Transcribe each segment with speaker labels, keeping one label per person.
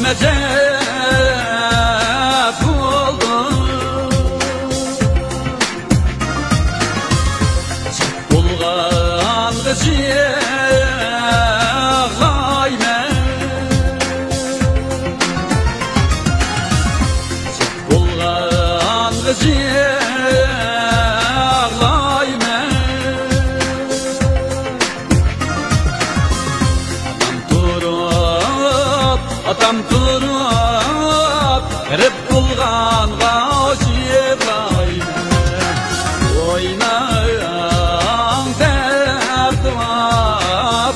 Speaker 1: necep oldu. Bulgan kızı ağlayma, bulgan kızı ağlayma. Atam turup erip bulgan gaşıbayma, oynayan derdi var.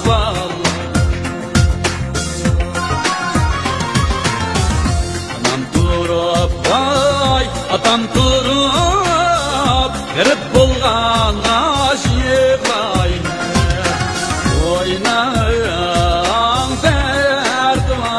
Speaker 1: Anam turup vay, atam turup erip bulgan gaşıbayma, oynayan derdi var.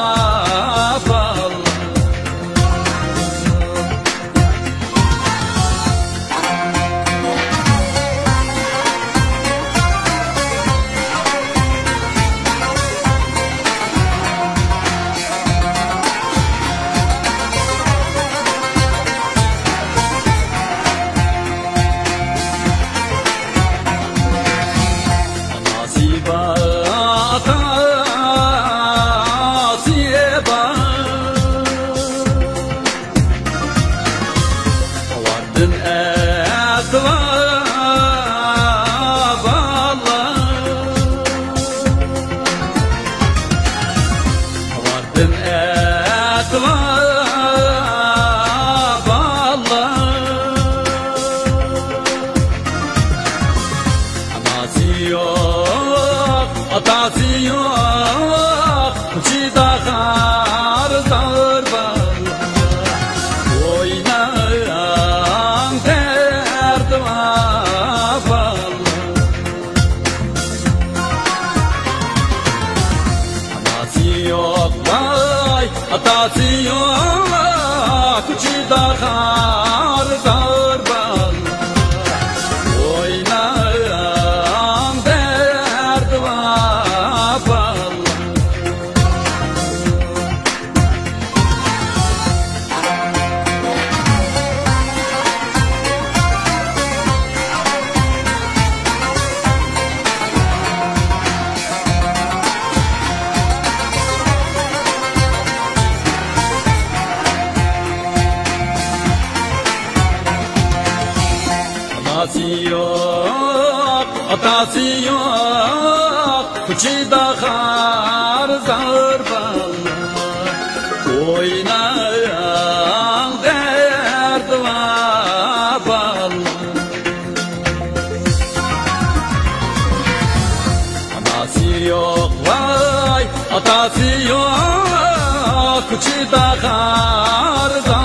Speaker 1: Atası yok, çidakar zarban, oynayan derdi var. Atası yok vay, atası yok, çidakar zarban, oynayan derdi var. Atası yok, atası yok, çidakar zarban, oynayan derdi var. Anası yok vay, atası yok, çidakar zarban.